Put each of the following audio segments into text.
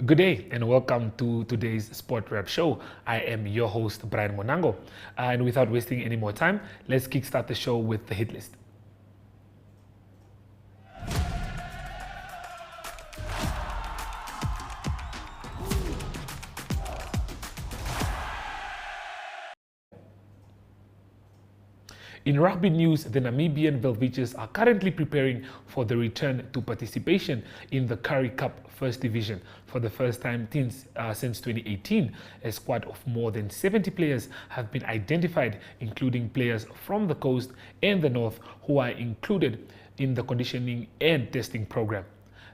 Good day and welcome to today's Sport Wrap Show. I am your host, Brian Monango. And without wasting any more time, let's kickstart the show with the hit list. In rugby news, the Namibian Welwitschias are currently preparing for the return to participation in the Currie Cup First Division for the first time since 2018. A squad of more than 70 players have been identified, including players from the coast and the north who are included in the conditioning and testing program.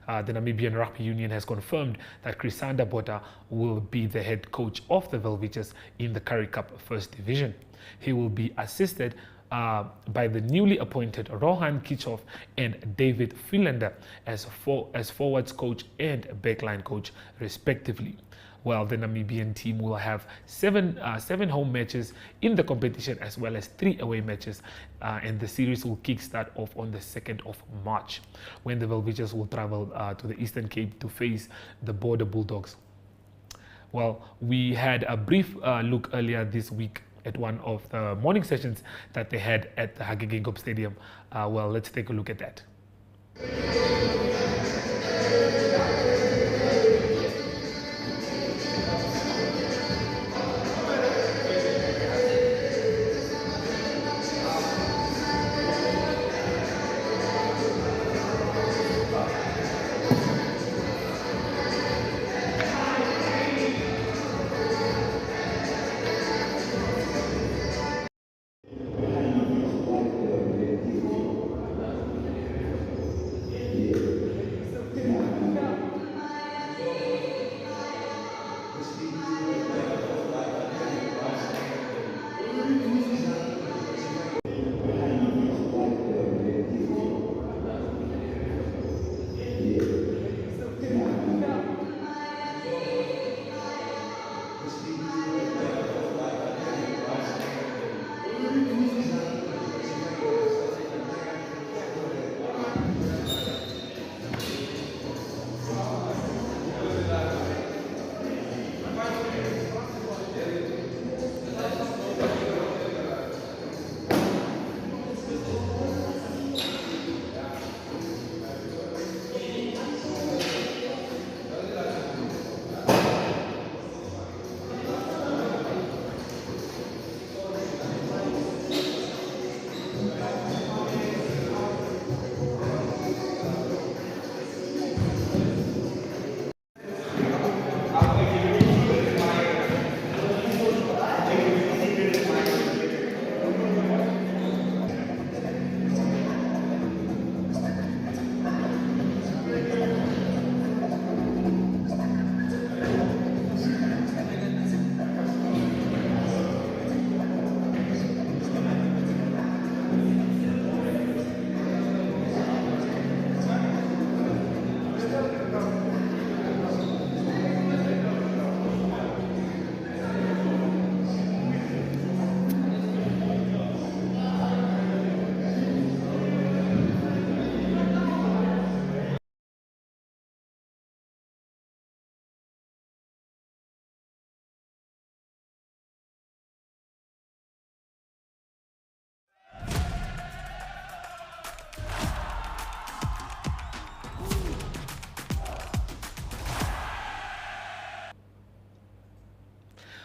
The Namibian Rugby Union has confirmed that Crisanda Botha will be the head coach of the Welwitschias in the Currie Cup First Division. He will be assisted by the newly appointed Rohan Kichov and David Freelander as forwards coach and backline coach, respectively. Well, the Namibian team will have seven home matches in the competition as well as 3 away matches, and the series will kickstart off on the 2nd of March when the Welwitschias will travel to the Eastern Cape to face the Border Bulldogs. Well, we had a brief look earlier this week at one of the morning sessions that they had at the Hage Stadium. Well, let's take a look at that.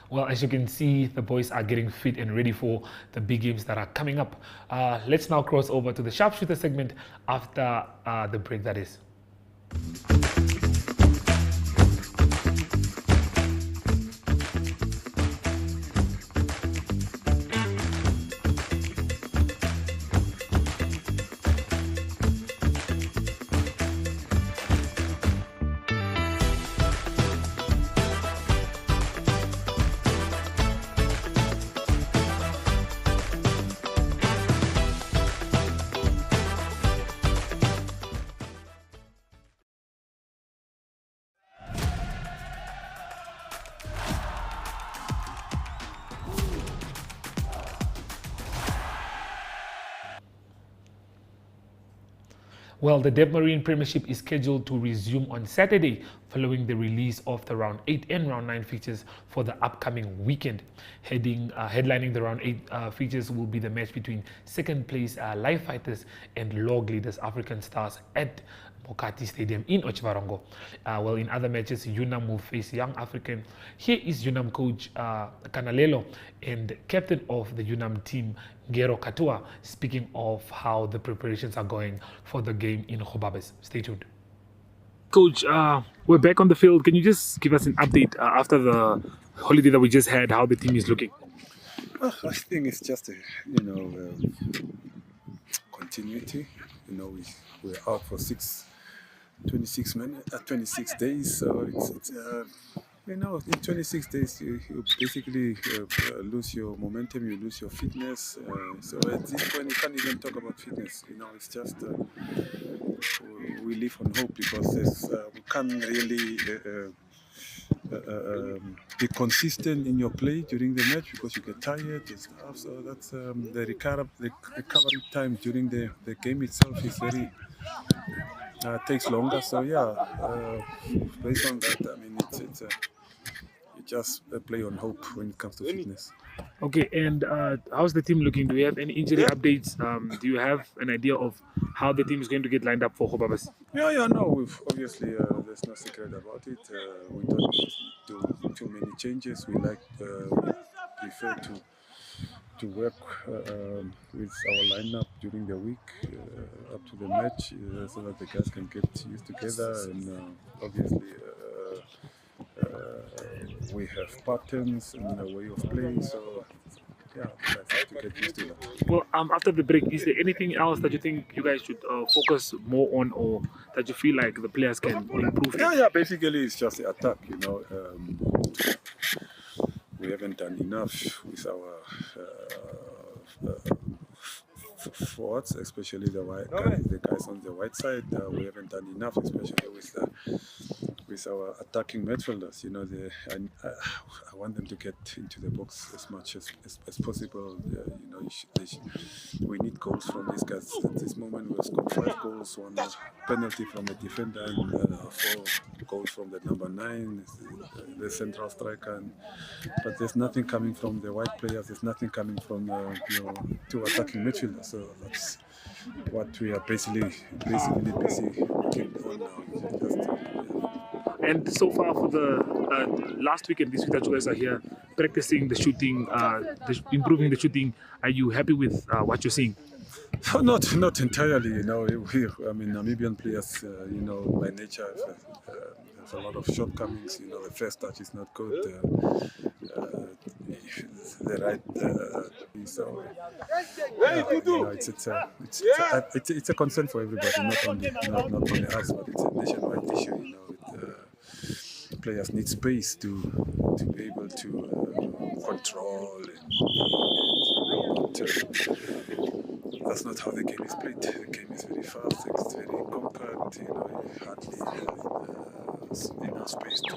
Well, as you can see, the boys are getting fit and ready for the big games that are coming up. Let's now cross over to the sharpshooter segment after the break, that is. Well, the Debmarine Premiership is scheduled to resume on Saturday following the release of the Round 8 and Round 9 features for the upcoming weekend. Headlining the Round 8 features will be the match between second place Live Fighters and log leaders African Stars at Bokati Stadium in Otjiwarongo. Well, in other matches, Unam will face Young African. Here is Unam coach Kanalelo and captain of the Unam team, Ngero Katua, speaking of how the preparations are going for the game in Khobabes. Stay tuned. Coach, we're back on the field. Can you just give us an update after the holiday that we just had, how the team is looking? I think it's just continuity. We're out for 26 days. So it's in 26 days you basically lose your momentum, you lose your fitness. So at this point you can't even talk about fitness. It's just we live on hope because we can't really be consistent in your play during the match because you get tired and stuff. So that's the recovery time during the game itself is very takes longer. So based on that, I mean it's you just play on hope when it comes to fitness. Okay, and how's the team looking? Do we have any injury updates? Do you have an idea of how the team is going to get lined up for Khobabes? No, we've obviously there's no secret about it. We don't do too many changes. We prefer to work with our lineup during the week up to the match so that the guys can get used together and obviously we have patterns and a way of playing, so guys have to get used to that. Well, after the break, is there anything else that you think you guys should focus more on, or that you feel like the players can improve? Basically it's just the attack. We haven't done enough with our forwards, especially the guys on the white side. We haven't done enough, especially with our attacking midfielders. I want them to get into the box as much as possible. We need goals from these guys. At this moment, we've scored 5 goals, 1 penalty from a defender, and 4 goals from the number 9, the central striker. But there's nothing coming from the white players. There's nothing coming from 2 attacking midfielders. So that's what we are basically busy working on now. And so far for the last week and this week that you guys are here practicing the shooting, improving the shooting, are you happy with what you're seeing? Not entirely. Namibian players, by nature have a lot of shortcomings. The first touch is not good. The right. So it's a concern for everybody, not only us, but it's a nationwide issue. Players need space to be able to control that's not how the game is played. The game is very fast, it's very compact, hardly enough space to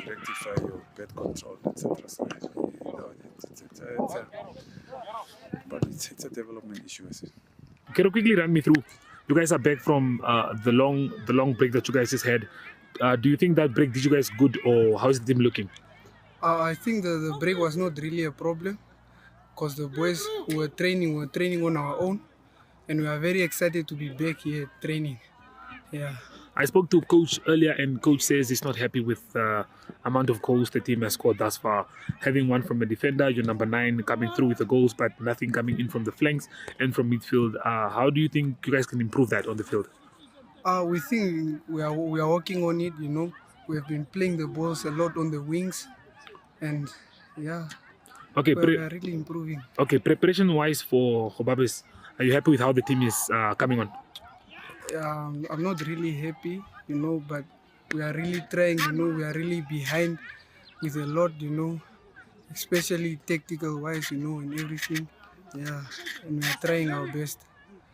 rectify your bad control, etc. So, it's a development issue, I see. Can you quickly run me through? You guys are back from the long break that you guys just had. Do you think that break did you guys good, or how is the team looking? I think the break was not really a problem because the boys were training on our own, and we are very excited to be back here training. Yeah. I spoke to coach earlier, and coach says he's not happy with the amount of goals the team has scored thus far. Having one from a defender, your number 9 coming through with the goals, but nothing coming in from the flanks and from midfield. How do you think you guys can improve that on the field? We think we are working on it. We have been playing the balls a lot on the wings, and okay, we are really improving. Okay, preparation-wise for Khobabes, are you happy with how the team is coming on? I'm not really happy, but we are really trying. We are really behind with a lot, especially tactical-wise, and everything. Yeah, and we are trying our best.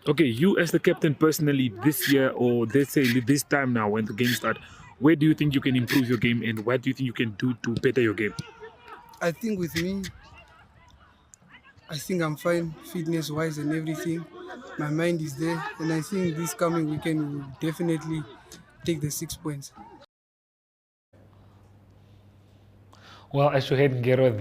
Okay, you as the captain personally this year, or let's say this time now when the game starts, where do you think you can improve your game, and what do you think you can do to better your game? I think with me, I think I'm fine fitness-wise and everything. my mind is there, and I think this coming weekend we will definitely take the 6 points. Well, as you heard, Ngero,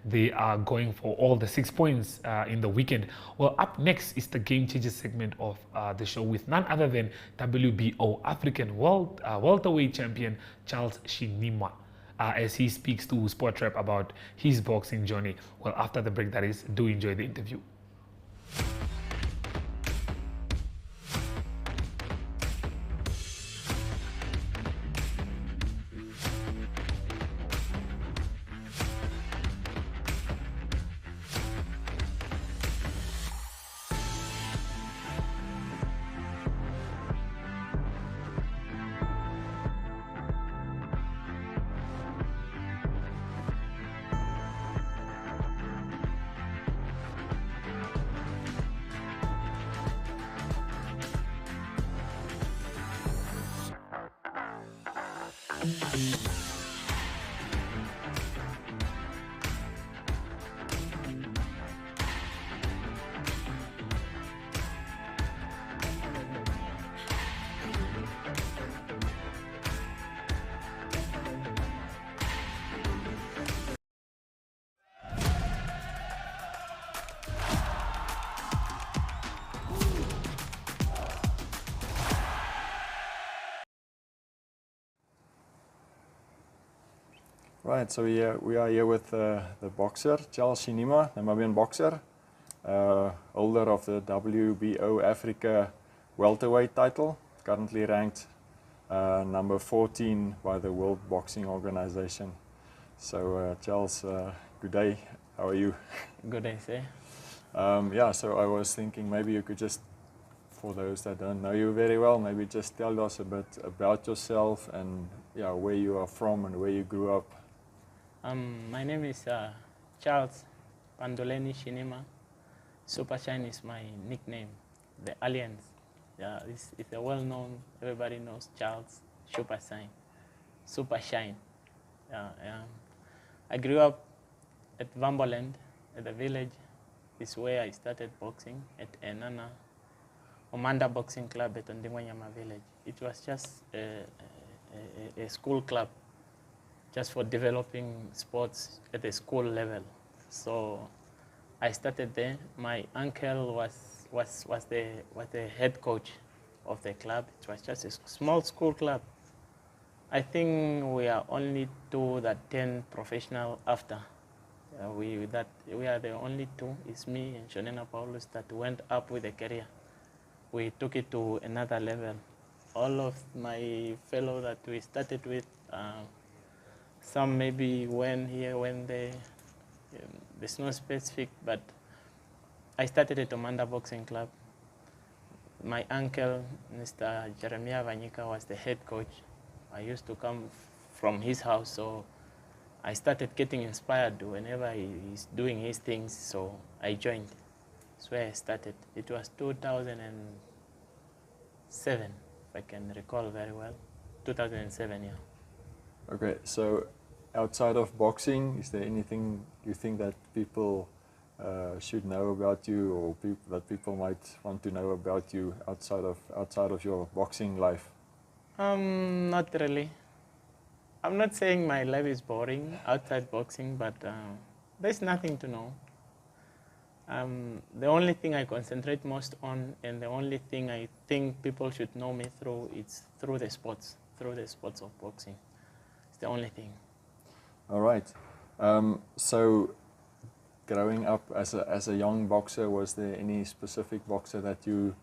they are going for all the 6 points in the weekend. Well, up next is the Game Changer segment of the show with none other than WBO African welterweight champion Charles Shinima. As he speaks to Sport Rap about his boxing journey. Well, after the break, that is, do enjoy the interview. Right, so we are here with the boxer, Charles Shinima, Namibian boxer, holder of the WBO Africa welterweight title, currently ranked number 14 by the World Boxing Organization. So Charles, good day, how are you? Good day, sir. Yeah, so I was thinking maybe you could just, for those that don't know you very well, maybe just tell us a bit about yourself and yeah, where you are from and where you grew up. My name is Charles Pandoleni Shinima. Supershine is my nickname, the Alliance. Yeah, it's a well-known, everybody knows Charles Supershine. Supershine. I grew up at Vamboland, at the village. It's where I started boxing at Enana Omanda Boxing Club at Ondingwanyama village. It was just a school club, just for developing sports at the school level. So I started there. My uncle was the head coach of the club. It was just a small school club. I think we are only two that turned professional after. We are the only two. It's me and Shonena Paulus that went up with a career. We took it to another level. All of my fellow that we started with, some maybe went here, went there. There's no specific, but I started at Omanda Boxing Club. My uncle, Mr. Jeremiah Vanyika, was the head coach. I used to come from his house, so I started getting inspired whenever he's doing his things, so I joined. That's where I started. It was 2007, if I can recall very well. 2007, yeah. Okay, so outside of boxing, is there anything you think that people should know about you, or that people might want to know about you outside of your boxing life? Not really. I'm not saying my life is boring outside boxing, but there's nothing to know. The only thing I concentrate most on, and the only thing I think people should know me through, it's through the sports of boxing. It's the only thing. All right. So, growing up as a young boxer, was there any specific boxer that you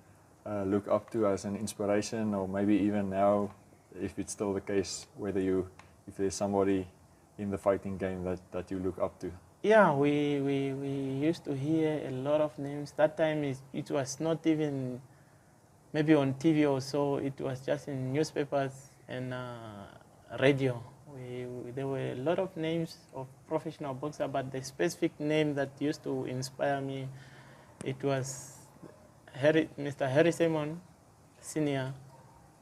look up to as an inspiration, or maybe even now, if it's still the case, if there's somebody in the fighting game that you look up to? Yeah, we used to hear a lot of names. That time it was not even maybe on TV or so. It was just in newspapers and radio. There were a lot of names of professional boxers, but the specific name that used to inspire me, it was Mr. Harry Simon Senior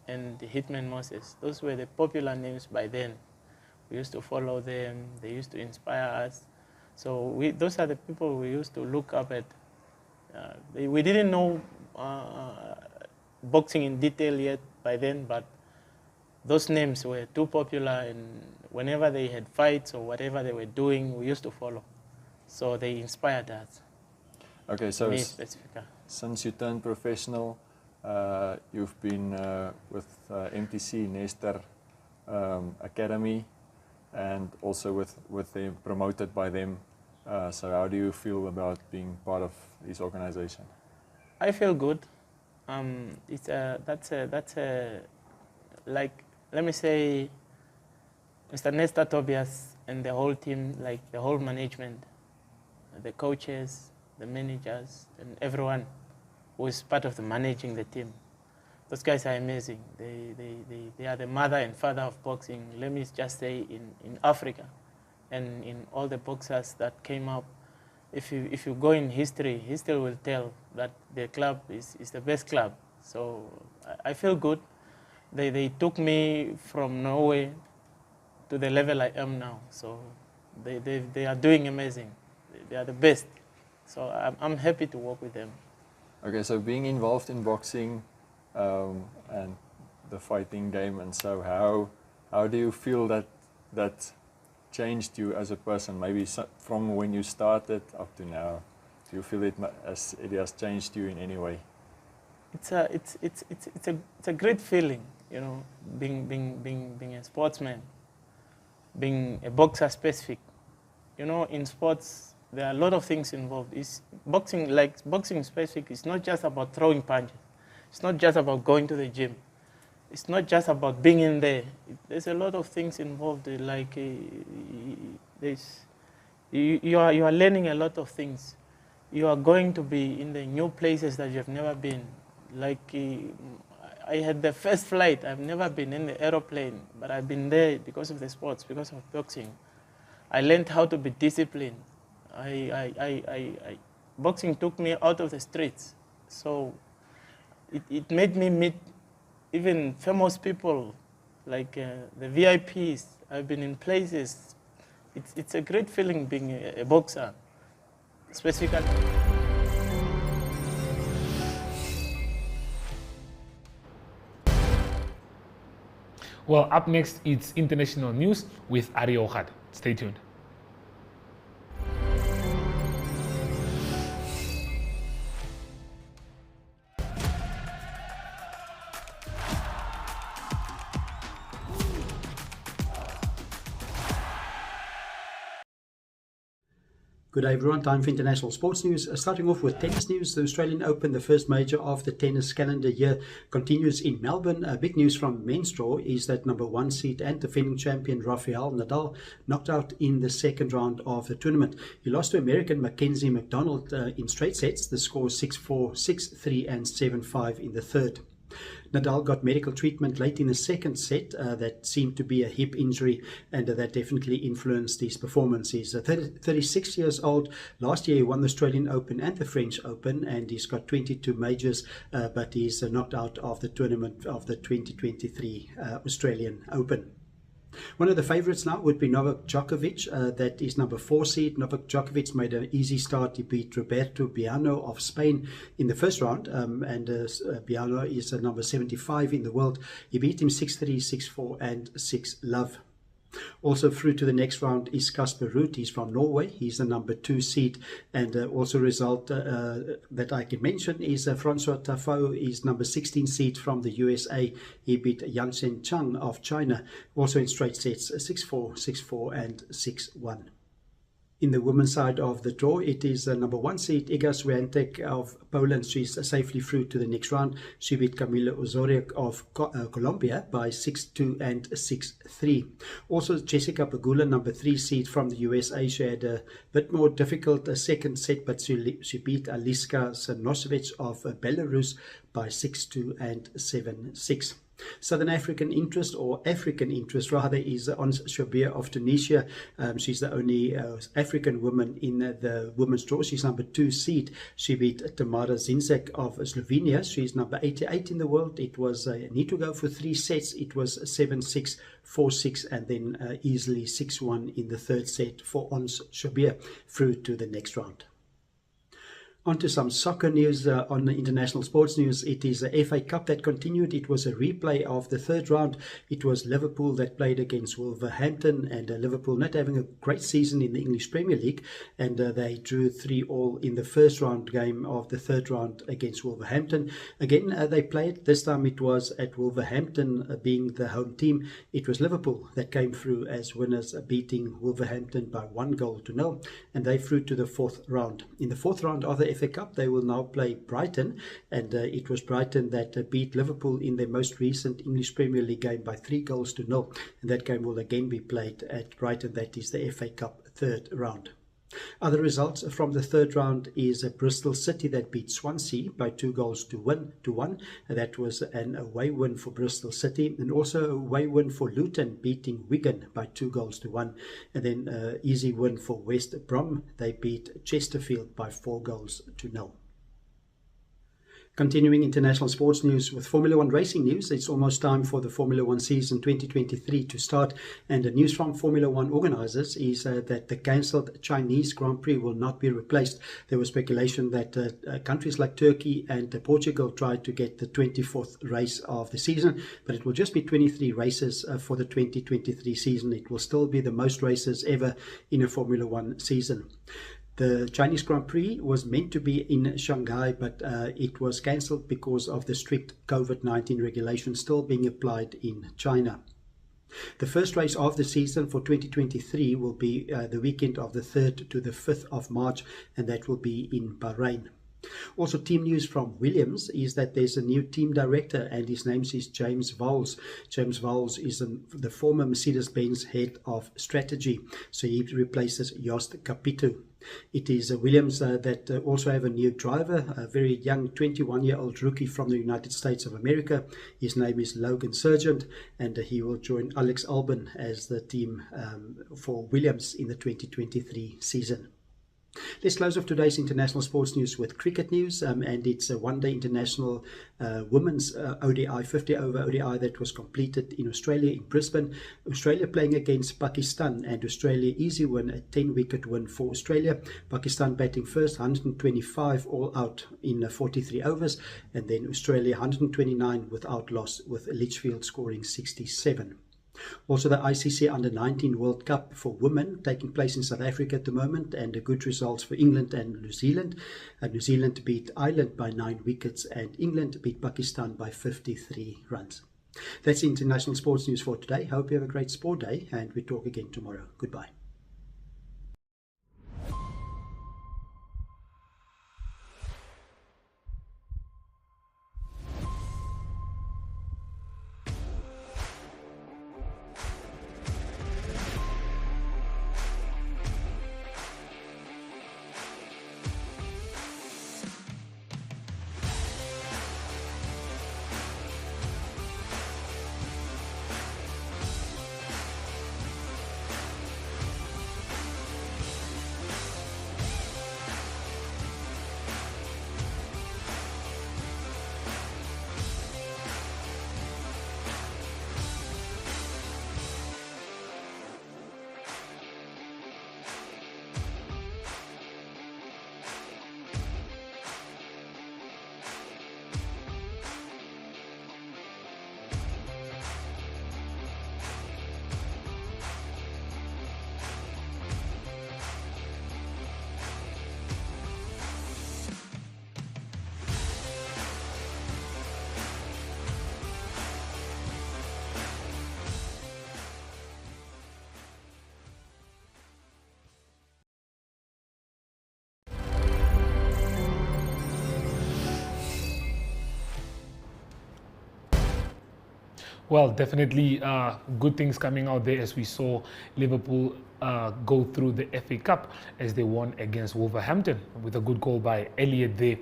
and Hitman Moses. Those were the popular names by then. We used to follow them. They used to inspire us. So those are the people we used to look up at. We didn't know boxing in detail yet by then, but those names were too popular, and whenever they had fights or whatever they were doing, we used to follow. So they inspired us. Okay, so Me specifically. since you turned professional, you've been with MTC Nestor Academy, and also with them, promoted by them. So how do you feel about being part of this organization? I feel good. That's like, let me say, Mr. Nestor Tobias and the whole team, like the whole management, the coaches, the managers, and everyone who is part of the managing the team. Those guys are amazing. They are the mother and father of boxing, let me just say, in Africa and in all the boxers that came up. If you go in history will tell that the club is the best club. So I feel good. They took me from Norway to the level I am now. So they are doing amazing. They are the best. So I'm happy to work with them. Okay, so being involved in boxing and the fighting game, and so how do you feel that changed you as a person? Maybe from when you started up to now, do you feel it has changed you in any way? It's a great feeling, you know, being a sportsman, being a boxer specific. You know, in sports there are a lot of things involved. Boxing specific is not just about throwing punches. It's not just about going to the gym. It's not just about being in there. There's a lot of things involved. Like you are learning a lot of things. You are going to be in the new places that you've never been. Like I had the first flight. I've never been in the aeroplane, but I've been there because of the sports, because of boxing. I learned how to be disciplined. Boxing took me out of the streets, so it made me meet even famous people, like the VIPs. I've been in places. It's a great feeling being a boxer, specifically. Well, up next, it's international news with Ari Ohad. Stay tuned. Good day everyone, time for international sports news. Starting off with tennis news, the Australian Open, the first major of the tennis calendar year, continues in Melbourne. Big news from men's draw is that number 1 seed and defending champion Rafael Nadal knocked out in the second round of the tournament. He lost to American Mackenzie McDonald in straight sets. The score 6-4, 6-3 and 7-5 in the third. Nadal got medical treatment late in the second set that seemed to be a hip injury, and that definitely influenced his performance. He's 36 years old. Last year he won the Australian Open and the French Open, and he's got 22 majors, but he's knocked out of the tournament of the 2023 Australian Open. One of the favourites now would be Novak Djokovic. That is number 4 seed. Novak Djokovic made an easy start. He beat Roberto Biano of Spain in the first round, and Biano is number 75 in the world. He beat him 6-3, 6-4 and 6-love. Also through to the next round is Casper Ruud. He's from Norway. He's the number 2 seed. And also result that I can mention is Francois Tafao is number 16 seed from the USA. He beat Yanchen Chang of China, also in straight sets, 6-4, 6-4 and 6-1. In the women's side of the draw, it is number 1 seed Iga Swiatek of Poland. She's safely through to the next round. She beat Camila Osoriak of Colombia by 6-2 and 6-3. Also, Jessica Pegula, number 3 seed from the USA. She had a bit more difficult second set, but she beat Aliska Sanosevich of Belarus by 6-2 and 7-6. Southern African interest, or African interest rather, is Ons Jabeur of Tunisia. She's the only African woman in the women's draw. She's number 2 seed. She beat Tamara Zinzek of Slovenia. She's number 88 in the world. It was a need to go for 3 sets. It was 7-6, 4-6 and then easily 6-1 in the third set for Ons Jabeur through to the next round. On to some soccer news on the international sports news. It is the FA Cup that continued. It was a replay of the third round. It was Liverpool that played against Wolverhampton, and Liverpool not having a great season in the English Premier League, and they drew 3-3 in the first round game of the third round against Wolverhampton. Again, they played. This time it was at Wolverhampton being the home team. It was Liverpool that came through as winners, beating Wolverhampton by 1-0, and they through to the fourth round. In the fourth round of the FA Cup, they will now play Brighton, and it was Brighton that beat Liverpool in their most recent English Premier League game by 3-0, and that game will again be played at Brighton. That is the FA Cup third round. Other results from the third round is Bristol City that beat Swansea by 2-1. That was an away win for Bristol City, and also a away win for Luton, beating Wigan by 2-1. And then easy win for West Brom. They beat Chesterfield by 4-0. Continuing international sports news with Formula One racing news, it's almost time for the Formula One season 2023 to start, and the news from Formula One organisers is that the cancelled Chinese Grand Prix will not be replaced. There was speculation that countries like Turkey and Portugal tried to get the 24th race of the season, but it will just be 23 races for the 2023 season. It will still be the most races ever in a Formula One season. The Chinese Grand Prix was meant to be in Shanghai, but it was cancelled because of the strict COVID-19 regulations still being applied in China. The first race of the season for 2023 will be the weekend of the 3rd to the 5th of March, and that will be in Bahrain. Also, team news from Williams is that there's a new team director, and his name is James Vowles. James Vowles is the former Mercedes-Benz head of strategy, so he replaces Jost Capito. It is Williams that also have a new driver, a very young 21-year-old rookie from the United States of America. His name is Logan Sargent, and he will join Alex Albon as the team for Williams in the 2023 season. Let's close off today's international sports news with cricket news, and it's a one-day international women's ODI, 50-over ODI that was completed in Australia, in Brisbane. Australia playing against Pakistan, and Australia easy win, a 10-wicket win for Australia. Pakistan batting first, 125 all out in 43 overs, and then Australia 129 without loss, with Litchfield scoring 67. Also, the ICC Under-19 World Cup for women taking place in South Africa at the moment, and good results for England and New Zealand. New Zealand beat Ireland by 9 wickets, and England beat Pakistan by 53 runs. That's international sports news for today. Hope you have a great sport day, and we talk again tomorrow. Goodbye. Well, definitely good things coming out there as we saw Liverpool go through the FA Cup as they won against Wolverhampton with a good goal by Elliott there.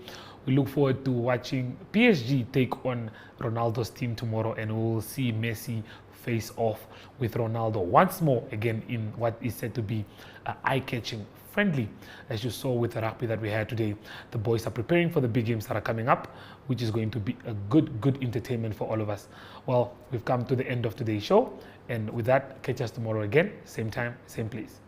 We look forward to watching PSG take on Ronaldo's team tomorrow, and we'll see Messi face off with Ronaldo once more again in what is said to be eye-catching friendly. As you saw with the rugby that we had today, the boys are preparing for the big games that are coming up, which is going to be a good entertainment for all of us. Well, we've come to the end of today's show, and with that, catch us tomorrow again, same time, same place.